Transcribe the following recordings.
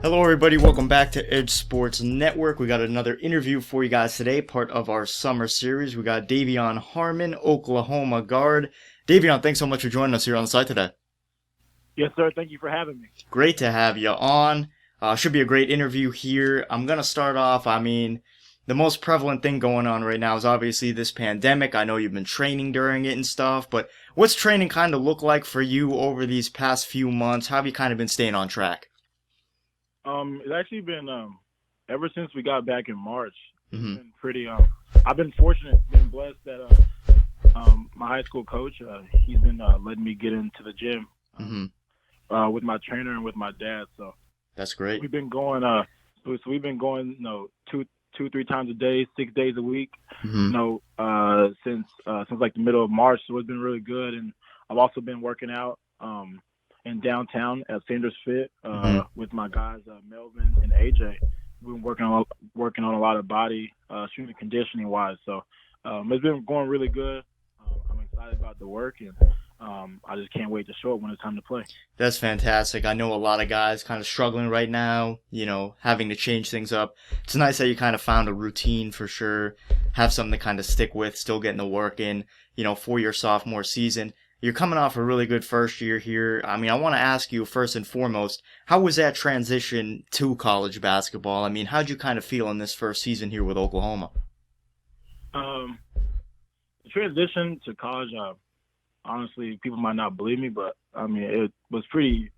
Hello, everybody. Welcome back to Edge Sports Network. We got another interview for you guys today, part of our summer series. We got De'Vion Harmon, Oklahoma guard. De'Vion, thanks so much for joining us here on the site today. Yes, sir. Thank you for having me. Great to have you on. Should be a great interview here. I'm going to start off, the most prevalent thing going on right now is obviously this pandemic. I know you've been training during it and stuff, but what's training kind of look like for you over these past few months? How have you kind of been staying on track? It's actually been ever since we got back in March. It's Mm-hmm. been pretty. I've been fortunate, been blessed that my high school coach, he's been letting me get into the gym with my trainer and with my dad. So That's great. we've been going. We've been going, two, 3 times a day, 6 days a week. Mm-hmm. Since like the middle of March. So it's been really good. And I've also been working out in downtown at Sanders Fit with my guys Melvin and AJ. We've been working on a lot of body strength and conditioning wise. So it's been going really good. I'm excited about the work, and I just can't wait to show it when it's time to play. That's fantastic. I know a lot of guys kind of struggling right now, having to change things up. It's nice that you kind of found a routine for sure, have something to kind of stick with, still getting the work in, for your sophomore season. You're coming off a really good first year here. I want to ask you first and foremost, how was that transition to college basketball? How'd you kind of feel in this first season here with Oklahoma? The transition to college, honestly, people might not believe me, but it was pretty.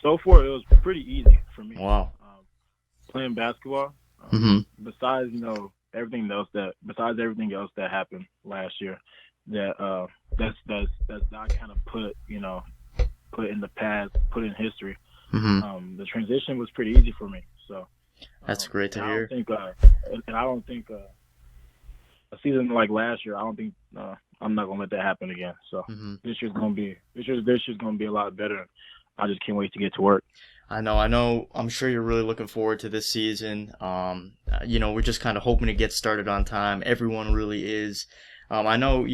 So far, it was pretty easy for me. Wow. Playing basketball. Besides, everything else that happened last year, that's I kind of put in the past, put in history. The transition was pretty easy for me. So That's great to hear. I don't think a season like last year, I don't think I'm not gonna let that happen again. So this year's gonna be a lot better. I just can't wait to get to work. I know. I'm sure you're really looking forward to this season. We're just kind of hoping to get started on time. Everyone really is. I know,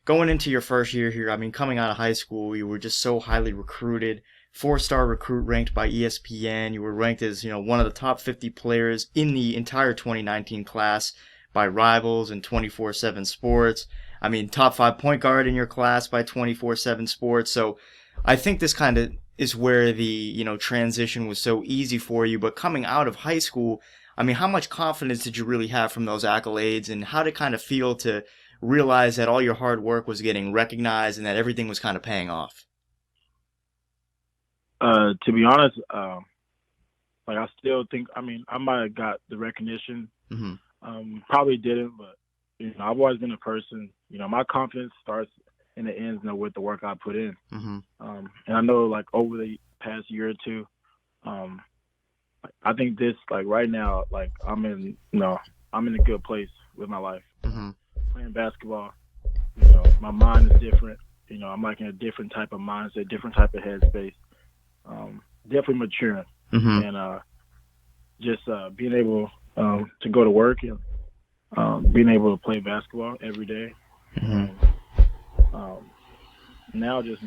going into your first year here, coming out of high school, you were just so highly recruited. 4-star recruit ranked by ESPN. You were ranked as, one of the top 50 players in the entire 2019 class by Rivals and 24/7 Sports. Top 5 point guard in your class by 24/7 Sports. So I think this kind of is where the, transition was so easy for you. But coming out of high school, how much confidence did you really have from those accolades, and how did it kind of feel to realize that all your hard work was getting recognized and that everything was kind of paying off? To be honest, I still think, I might have got the recognition. Probably didn't, but I've always been a person. My confidence starts and it ends with the work I put in. And I know over the past year or two, I think this right now, I'm in a good place with my life. Playing basketball, my mind is different. I'm in a different type of mindset, different type of headspace. Definitely maturing, and just being able to go to work and being able to play basketball every day. Now just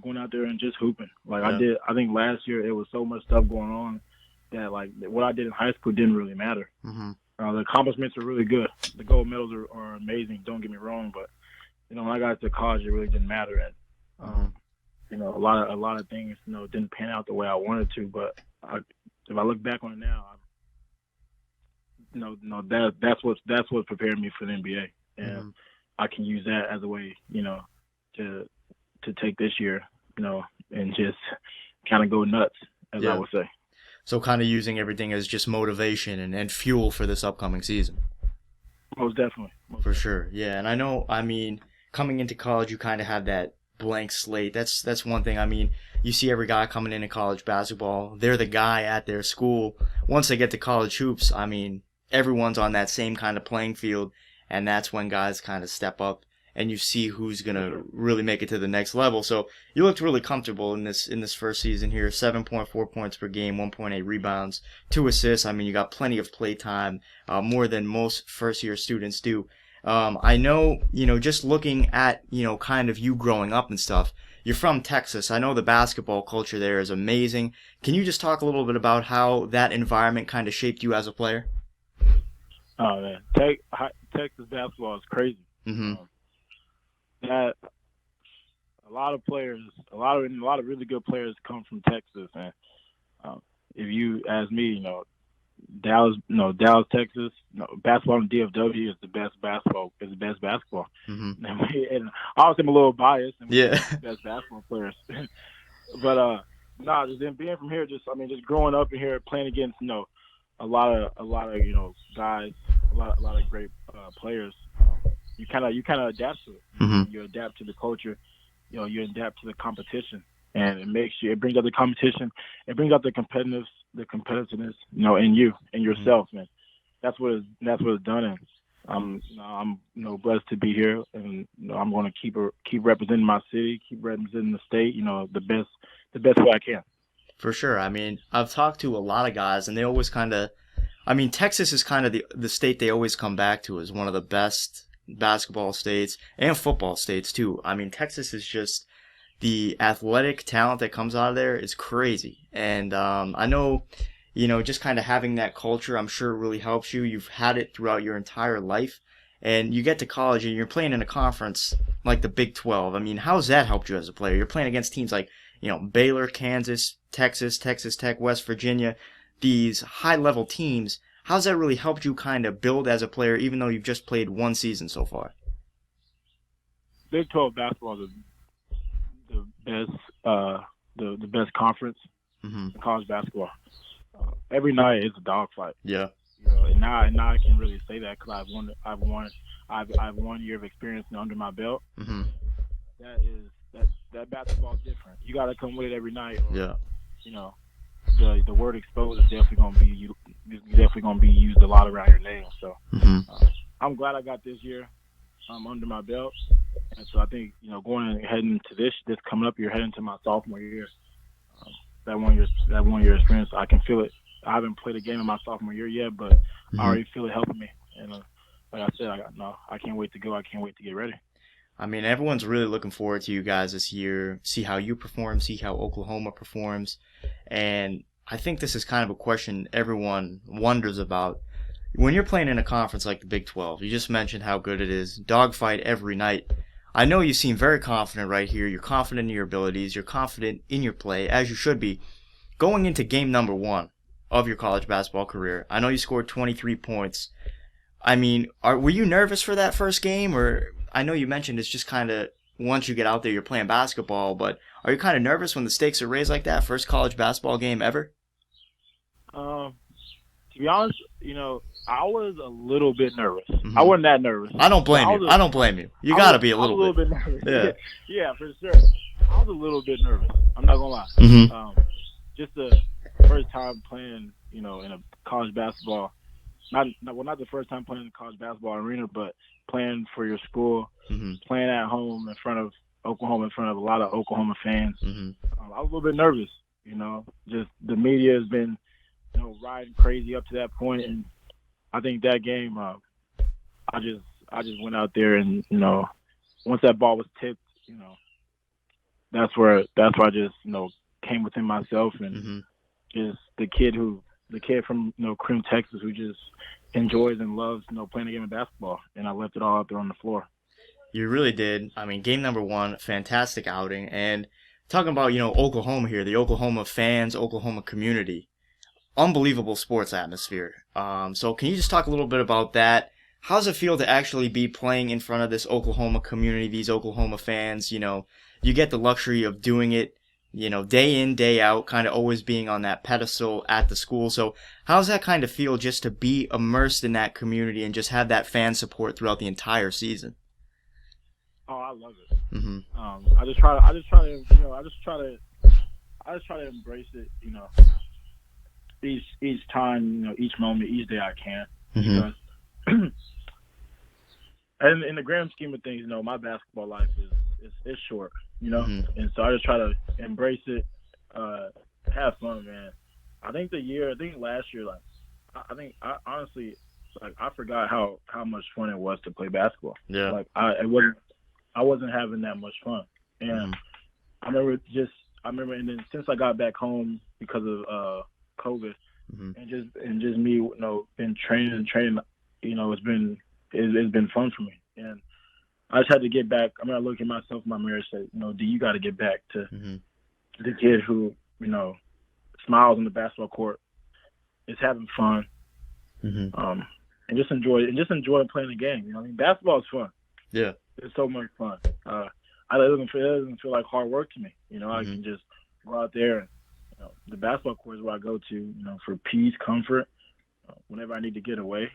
going out there and just hooping. I think last year it was so much stuff going on that what I did in high school didn't really matter. The accomplishments are really good. The gold medals are amazing. Don't get me wrong, but when I got to college, it really didn't matter. And a lot of things didn't pan out the way I wanted to. But if I look back on it now, that's what prepared me for the NBA, and I can use that as a way to take this year and just kind of go nuts, as I would say. So kind of using everything as just motivation and fuel for this upcoming season. Most definitely. For sure, yeah. And I know, coming into college, you kind of have that blank slate. That's one thing. You see every guy coming into college basketball, they're the guy at their school. Once they get to college hoops, everyone's on that same kind of playing field, and that's when guys kind of step up and you see who's going to really make it to the next level. So you looked really comfortable in this first season here. 7.4 points per game, 1.8 rebounds, 2 assists. You got plenty of play time, more than most first-year students do. I know, just looking at, kind of you growing up and stuff, you're from Texas. I know the basketball culture there is amazing. Can you just talk a little bit about how that environment kind of shaped you as a player? Oh man, Texas basketball is crazy. Mm-hmm. That a lot of players, a lot of really good players come from Texas, and if you ask me, Dallas, Texas, basketball in DFW is the best basketball. Mm-hmm. And obviously I'm a little biased, and we're Yeah. the best basketball players. But just then being from here, just growing up in here, playing against a lot of guys, a lot of great players. You kind of adapt to it. Mm-hmm. You adapt to the culture. You adapt to the competition, and it brings out the competition. It brings out the competitiveness, in you and yourself, man. That's what it's done. And I'm blessed to be here, and I'm going to keep representing my city, keep representing the state, the best way I can. For sure. I mean, I've talked to a lot of guys, and they always kind of, I mean, Texas is kind of the state they always come back to as one of the best basketball states and football states too. I mean, Texas is just the athletic talent that comes out of there is crazy. And I know, just kind of having that culture, I'm sure it really helps you. You've had it throughout your entire life. And you get to college and you're playing in a conference like the Big 12. I mean, how's that helped you as a player? You're playing against teams like, Baylor, Kansas, Texas, Texas Tech, West Virginia, these high-level teams. How's that really helped you kind of build as a player, even though you've just played one season so far? Big 12 basketball is the best, the best conference in college basketball. Every night is a dogfight. Yeah. And now I can really say that because I've 1 year of experience under my belt. Mm-hmm. That basketball is different. You got to come with it every night. Yeah. The word exposed is definitely going to be used a lot around your name. So I'm glad I got this year under my belt, and so I think heading to this coming up, you're heading to my sophomore year. That 1 year experience, I can feel it. I haven't played a game in my sophomore year yet, but I already feel it helping me. And like I said, I can't wait to go. I can't wait to get ready. I mean, everyone's really looking forward to you guys this year, see how you perform, see how Oklahoma performs. And I think this is kind of a question everyone wonders about. When you're playing in a conference like the Big 12, you just mentioned how good it is, dogfight every night. I know you seem very confident right here. You're confident in your abilities. You're confident in your play, as you should be. Going into game number 1 of your college basketball career, I know you scored 23 points. I mean, were you nervous for that first game? Or I know you mentioned it's just kind of once you get out there, you're playing basketball, but are you kind of nervous when the stakes are raised like that? First college basketball game ever? To be honest, I was a little bit nervous. I wasn't that nervous. I don't blame you. I don't blame you. You got to be a little bit nervous. Yeah. Yeah, for sure. I was a little bit nervous. I'm not going to lie. Just the first time playing, in a college basketball. Not the first time playing in a college basketball arena, but playing for your school, playing at home in front of Oklahoma, in front of a lot of Oklahoma fans. I was a little bit nervous. Just the media has been, riding crazy up to that point, and I think that game, I just went out there and once that ball was tipped, that's where I just came within myself and just the kid from Cream, Texas, who just enjoys and loves playing a game of basketball, and I left it all out there on the floor. You really did. I mean, game number 1, fantastic outing, and talking about Oklahoma here, the Oklahoma fans, Oklahoma community. Unbelievable sports atmosphere. So can you just talk a little bit about that? How does it feel to actually be playing in front of this Oklahoma community, these Oklahoma fans? You get the luxury of doing it, day in, day out, kind of always being on that pedestal at the school. So how does that kind of feel just to be immersed in that community and just have that fan support throughout the entire season? Oh, I love it. I just try to embrace it, each time, each moment, each day I can. Because, and in the grand scheme of things, my basketball life is short, and so I just try to embrace it, have fun, man. I think last year, I honestly, I forgot how much fun it was to play basketball. Yeah. I wasn't having that much fun, and I remember, and then since I got back home because of COVID, and just me, been training, it's been fun for me, and I just had to get back. I look at myself in my mirror and say, D, you got to get back to the kid who, smiles on the basketball court, is having fun, and just enjoy playing the game. Basketball is fun. Yeah, it's so much fun. It doesn't feel like hard work to me. I can just go out there and the basketball court is where I go to, for peace, comfort, whenever I need to get away.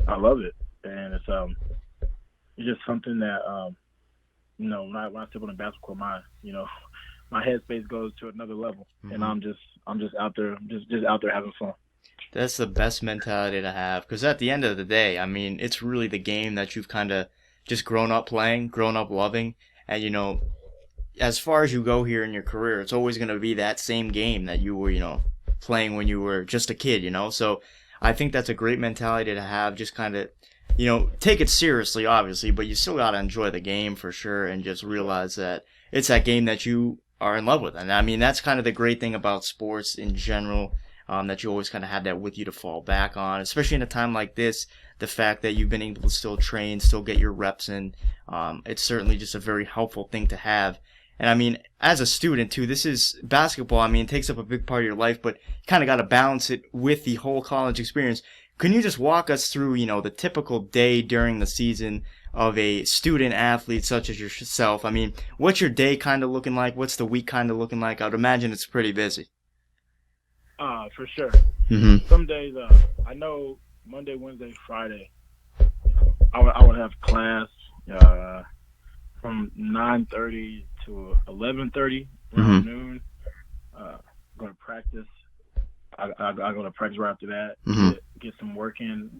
I love it, and it's just something that when I step on the basketball court, my headspace goes to another level, and I'm just out there, just out there having fun. That's the best mentality to have, because at the end of the day, it's really the game that you've kind of just grown up playing, grown up loving, and as far as you go here in your career, it's always going to be that same game that you were, playing when you were just a kid, So I think that's a great mentality to have, just kind of, take it seriously, obviously, but you still got to enjoy the game for sure, and just realize that it's that game that you are in love with. And that's kind of the great thing about sports in general, that you always kind of have that with you to fall back on, especially in a time like this. The fact that you've been able to still train, still get your reps in, it's certainly just a very helpful thing to have. And as a student too, this is basketball. It takes up a big part of your life, but you kind of got to balance it with the whole college experience. Can you just walk us through, the typical day during the season of a student athlete such as yourself? What's your day kind of looking like? What's the week kind of looking like? I would imagine it's pretty busy. For sure. Some days, I know Monday, Wednesday, Friday, I would have class from 9:30 to 11:30 around noon. Go to practice. I go to practice right after that. Get some work in.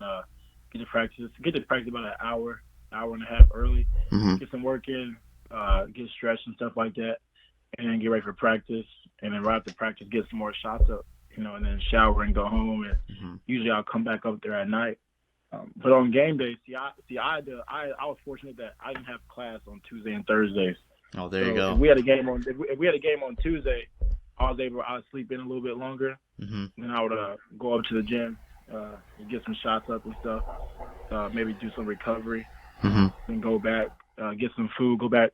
Get to practice about an hour and a half early. Get some work in. Get stretched and stuff like that, and then get ready for practice. And then right after practice, get some more shots up. And then shower and go home. And usually I'll come back up there at night. But on game day, I was fortunate that I didn't have class on Tuesday and Thursdays. Oh, there you go. If we had a game on Tuesday, I would sleep in a little bit longer. Then I would go up to the gym, and get some shots up and stuff. Maybe do some recovery, and go back, get some food, go back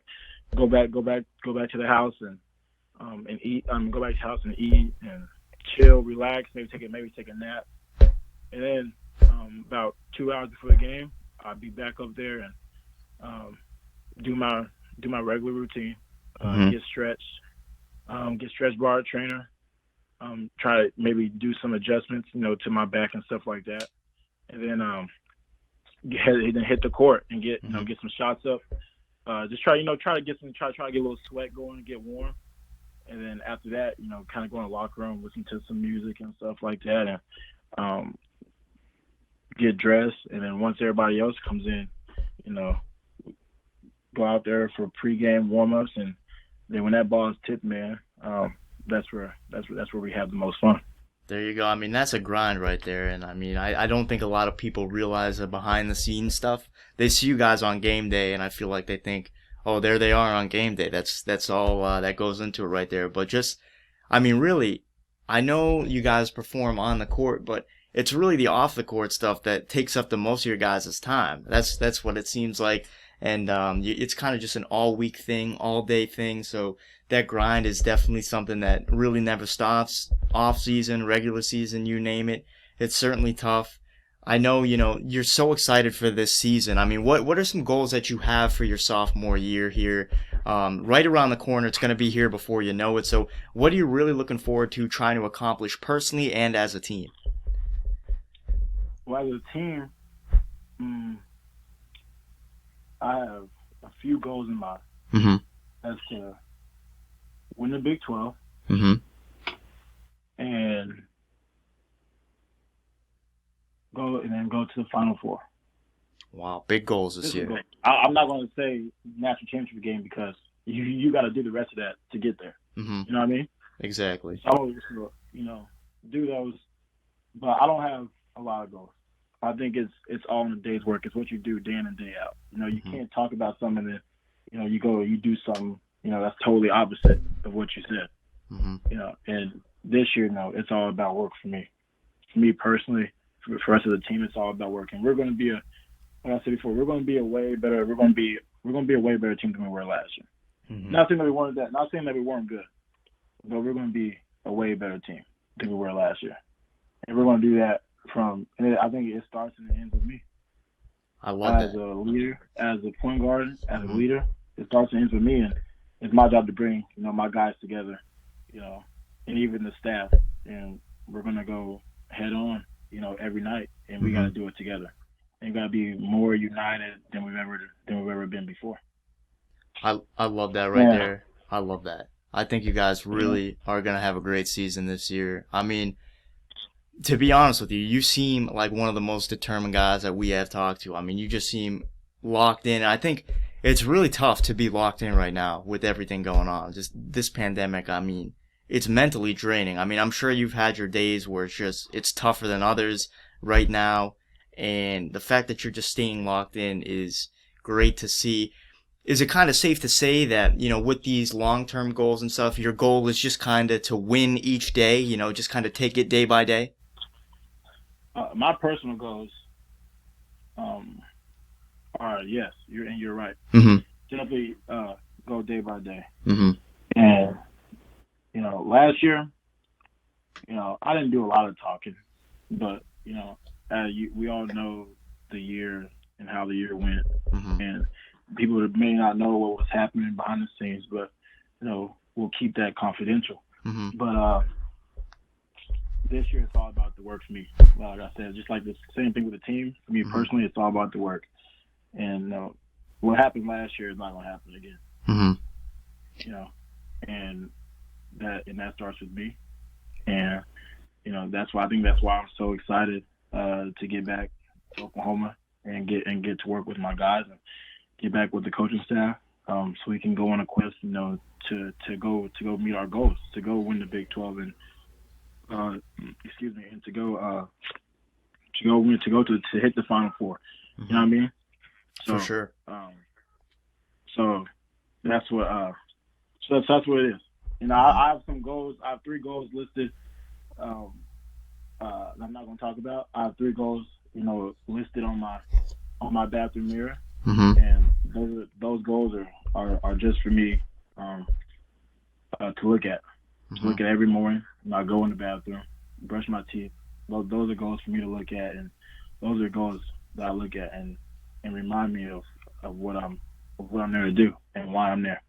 to the house and eat. Go back to the house and eat and chill, relax, maybe take a nap, and then about 2 hours before the game, I'll be back up there and do my regular routine, get stretched by our trainer, try to maybe do some adjustments, to my back and stuff like that, and then hit the court and get some shots up. Just try to get a little sweat going and get warm. And then after that, kind of go in the locker room, listen to some music and stuff like that, and get dressed. And then once everybody else comes in, go out there for pregame warm-ups. And then when that ball is tipped, man, that's where we have the most fun. There you go. That's a grind right there. And I don't think a lot of people realize the behind-the-scenes stuff. They see you guys on game day, and I feel like they think, oh, there they are on game day. That's all that goes into it right there. But really, I know you guys perform on the court, but it's really the off the court stuff that takes up the most of your guys' time. That's what it seems like. And it's kind of just an all week thing, all day thing. So that grind is definitely something that really never stops. Off season, regular season, you name it. It's certainly tough. I know, you're so excited for this season. What are some goals that you have for your sophomore year here? Right around the corner, it's going to be here before you know it. So what are you really looking forward to trying to accomplish personally and as a team? Well, as a team, I have a few goals in mind. That's to win the Big 12. And go to the Final Four. Wow, big goals this year. I'm not going to say national championship game because you got to do the rest of that to get there. You know what I mean? Exactly. So I always, do those, but I don't have a lot of goals. I think it's all in a day's work. It's what you do day in and day out. You can't talk about something that, you do something that's totally opposite of what you said. Mm-hmm. And this year, it's all about work for me. For me personally, for us as a team, it's all about work. And we're going to be like I said before, we're going to be a way better. We're going to be a way better team than we were last year. Mm-hmm. Not saying that we weren't that. Not saying that we weren't good, but we're going to be a way better team than we were last year. And we're going to do that and I think it starts and ends with me. I love as that. a leader, as a point guard, as Mm-hmm. a leader. It starts and ends with me, and it's my job to bring my guys together, and even the staff, and we're gonna go head on, every night, and we Mm-hmm. got to do it together. And got to be more united than we've ever been before. I love that right there. I love that. I think you guys Yeah. really are gonna have a great season this year. I mean, to be honest with you, you seem like one of the most determined guys that we have talked to. I mean, you just seem locked in. I think it's really tough to be locked in right now with everything going on. Just this pandemic, I mean, it's mentally draining. I mean, I'm sure you've had your days where it's tougher than others right now. And the fact that you're just staying locked in is great to see. Is it kind of safe to say that, with these long-term goals and stuff, your goal is just kind of to win each day, just kind of take it day by day? My personal goals are yes, you're right. Mm-hmm. Definitely go day by day. Mm-hmm. And last year, I didn't do a lot of talking, but we all know the year and how the year went, Mm-hmm. and people that may not know what was happening behind the scenes, but we'll keep that confidential. Mm-hmm. But this year, it's all about the work for me. Like I said, just like the same thing with the team. For me personally, it's all about the work. And what happened last year is not going to happen again. Mm-hmm. And that starts with me. And that's why I'm so excited to get back to Oklahoma and get to work with my guys and get back with the coaching staff, so we can go on a quest, to go meet our goals, to go win the Big 12 and and to go to hit the Final Four. Mm-hmm. You know what I mean? So, for sure. So that's what that's what it is. I have some goals. I have 3 goals listed. I'm not going to talk about. I have 3 goals, listed on my bathroom mirror, Mm-hmm. and those goals are just for me to look at. Mm-hmm. To look at every morning. I go in the bathroom, brush my teeth. Those are goals for me to look at, and those are goals that I look at and remind me of what I'm there to do and why I'm there.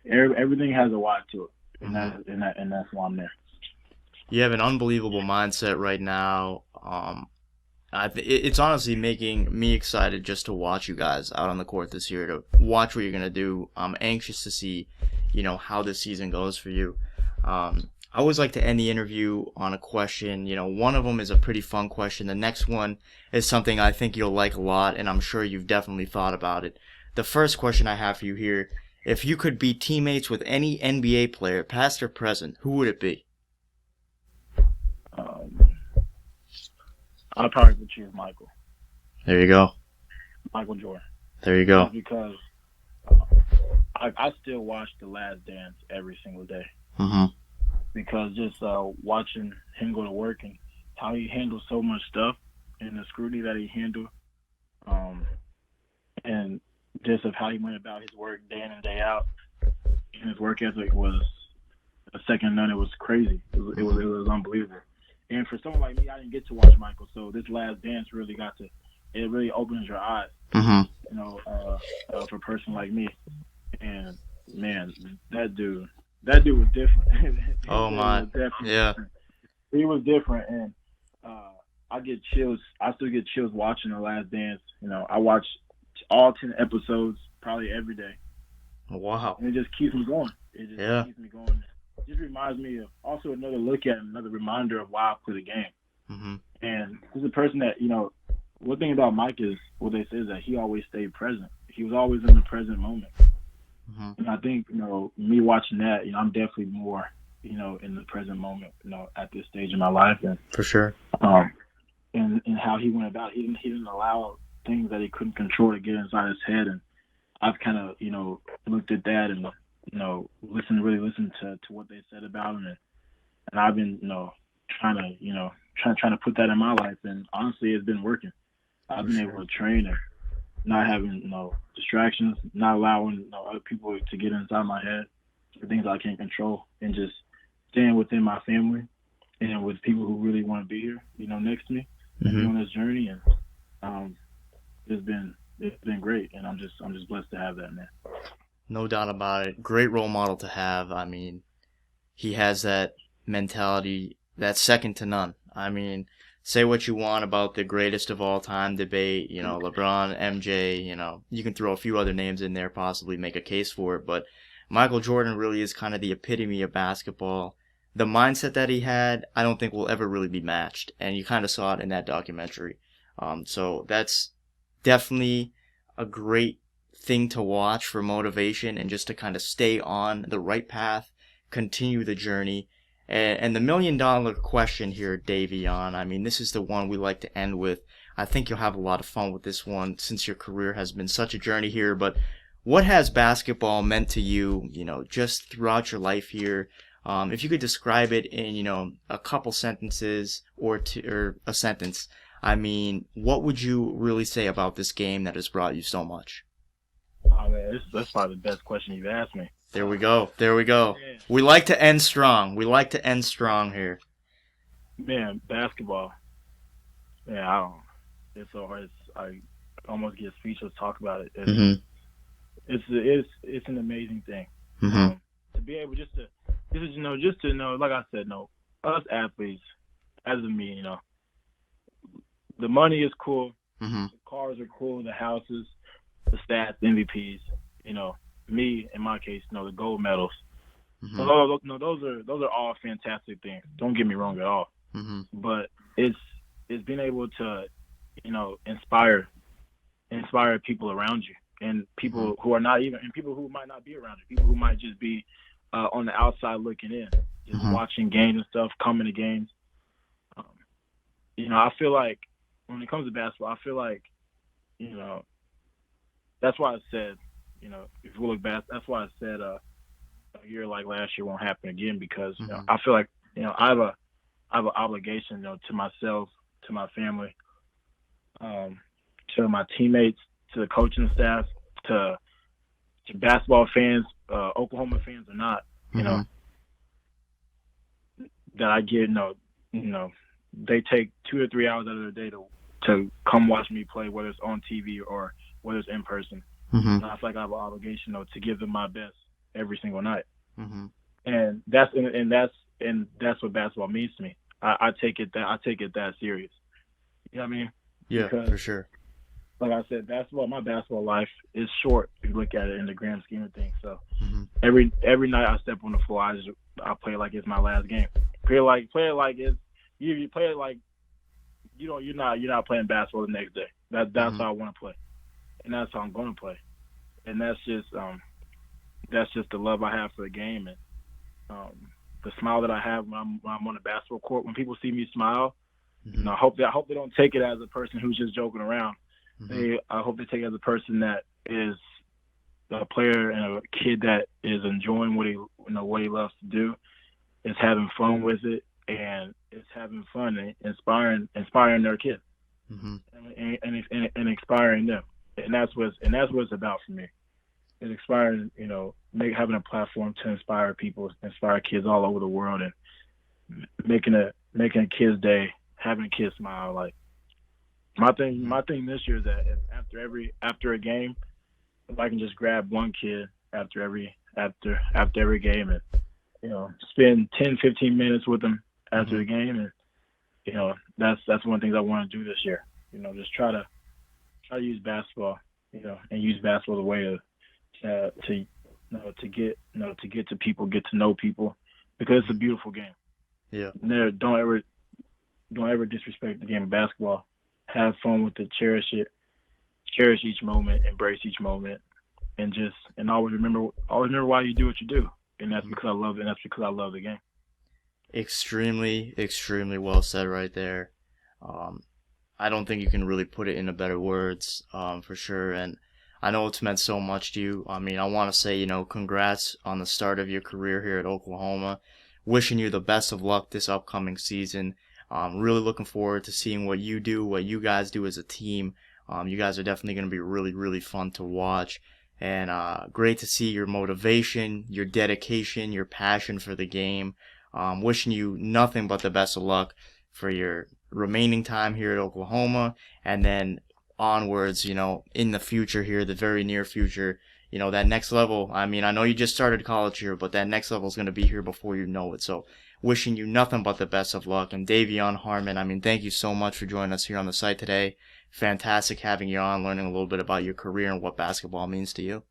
Everything has a why to it, and that's why I'm there. You have an unbelievable mindset right now. It's honestly making me excited just to watch you guys out on the court this year, to watch what you're gonna do. I'm anxious to see, how this season goes for you. I always like to end the interview on a question. One of them is a pretty fun question. The next one is something I think you'll like a lot, and I'm sure you've definitely thought about it. The first question I have for you here: if you could be teammates with any NBA player, past or present, who would it be? I'll probably choose Michael. There you go. Michael Jordan. There you go. Just because I still watch The Last Dance every single day. Mm-hmm. Because just watching him go to work and how he handles so much stuff and the scrutiny that he handled, and just of how he went about his work day in and day out, and his work ethic was a second none. It was crazy. It was unbelievable. And for someone like me, I didn't get to watch Michael, so this Last Dance really it really opens your eyes, Mm-hmm. For a person like me. And man, that dude was different. Oh my, yeah. He was different, and I get chills. I still get chills watching The Last Dance. I watch all 10 episodes probably every day. Wow. And it just keeps me going. It just keeps me going. It just reminds me of also another look at, another reminder of why I play the game. Mm-hmm. And he's a person that, one thing about Mike is what they say is that he always stayed present. He was always in the present moment. Mm-hmm. And I think, me watching that, I'm definitely more, in the present moment, at this stage in my life. And for sure. And how he went about it. He didn't allow things that he couldn't control to get inside his head. And I've kind of, looked at that and really listen to what they said about him, and I've been trying to trying to put that in my life, and honestly, it's been working. I've For been able sure. to train and not having distractions, not allowing other people to get inside my head for things I can't control, and just staying within my family and with people who really want to be here, next to me and be Hmm. on this journey. And um, it's been great, and I'm just blessed to have that, man. No doubt about it. Great role model to have. I mean, he has that mentality that's second to none. I mean, say what you want about the greatest of all time debate, LeBron, MJ, you can throw a few other names in there, possibly make a case for it, but Michael Jordan really is kind of the epitome of basketball. The mindset that he had, I don't think will ever really be matched, and you kind of saw it in that documentary. So that's definitely a great thing to watch for motivation and just to kind of stay on the right path, continue the journey. And the $1 million question here, Davion, I mean, this is the one we like to end with. I think you'll have a lot of fun with this one since your career has been such a journey here. But what has basketball meant to you, just throughout your life here? If you could describe it in, a couple sentences or a sentence, I mean, what would you really say about this game that has brought you so much? Oh man, that's probably the best question you've asked me. There we go. There we go. Man, We like to end strong. We like to end strong here. man, basketball. Man, I don't. It's so hard. I almost get speechless talk about it. Mhm. It's an amazing thing. Mhm. To be able just to know, like I said, no, us athletes, as of me, the money is cool, Mhm. the cars are cool, the houses, the stats, MVPs, me in my case, the gold medals. Mhm. Those are all fantastic things. Don't get me wrong at all. Mhm. But it's being able to, inspire people around you and Mhm. people who are not even and people who might not be around you, people who might just be on the outside looking in, just Mhm. watching games and stuff, coming to games. Um, I feel like when it comes to basketball, I feel like you know that's why I said, if we look back, that's why I said a year like last year won't happen again because Mhm. I feel like I have an obligation, to myself, to my family, um, to my teammates, to the coaching staff, to basketball fans, Oklahoma fans or not, Mhm. that I get, they take 2 or 3 hours out of their day to come watch me play, whether it's on TV or whether it's in person. Mhm. And I feel like I have an obligation, to give them my best every single night. Mhm. And that's what basketball means to me. I take it that serious. You know what I mean? Yeah, Because for sure. like I said, my basketball life is short if you look at it in the grand scheme of things. So Mhm. every night I step on the floor, I play like it's my last game. Play it like it's you play it like you're not playing basketball the next day. That's Mhm. how I want to play, and that's how I'm going to play, and that's just the love I have for the game and the smile that I have when I'm on the basketball court. When people see me smile, Mhm. I hope they don't take it as a person who's just joking around. Mhm. I hope they take it as a person that is a player and a kid that is enjoying what he loves to do, is having fun with it, and is having fun and inspiring their kids Mhm. and inspiring them. And that's what it's about for me. It's inspiring, having a platform to inspire people, inspire kids all over the world, and making a kid's day, having a kid smile. Like Mhm. my thing this year is that if after a game, if I can just grab one kid after every game and spend 10, 15 minutes with them after Mhm. the game, and that's one of the things I want to do this year. Just try to use basketball, and use basketball as a way to get to people, get to know people, because it's a Mhm. beautiful game. Yeah. There, don't ever disrespect the game of basketball. Have fun with it, cherish each moment, embrace each moment, and always remember why you do what you do, and that's Mhm. because I love it, and that's because I love the game. Extremely, extremely well said right there. Um, I don't think you can really put it into better words, for sure. And I know it's meant so much to you. I mean, I want to say, congrats on the start of your career here at Oklahoma. Wishing you the best of luck this upcoming season. Really looking forward to seeing what you do, what you guys do as a team. You guys are definitely going to be really, really fun to watch. And great to see your motivation, your dedication, your passion for the game. Wishing you nothing but the best of luck for your remaining time here at Oklahoma, and then onwards, in the future here, the very near future, that next level. I mean, I know you just started college here, but that next level is going to be here before you know it. So wishing you nothing but the best of luck. And De'Vion Harmon, I mean, thank you so much for joining us here on the site today. Fantastic having you on, learning a little bit about your career and what basketball means to you.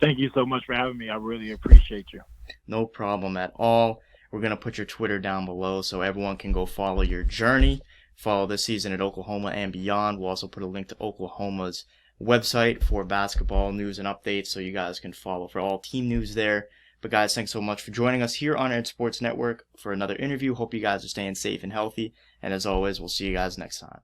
Thank you so much for having me. I really appreciate you. No problem at all. We're going to put your Twitter down below so everyone can go follow your journey, follow this season at Oklahoma and beyond. We'll also put a link to Oklahoma's website for basketball news and updates so you guys can follow for all team news there. But guys, thanks so much for joining us here on Ed Sports Network for another interview. Hope you guys are staying safe and healthy. And as always, we'll see you guys next time.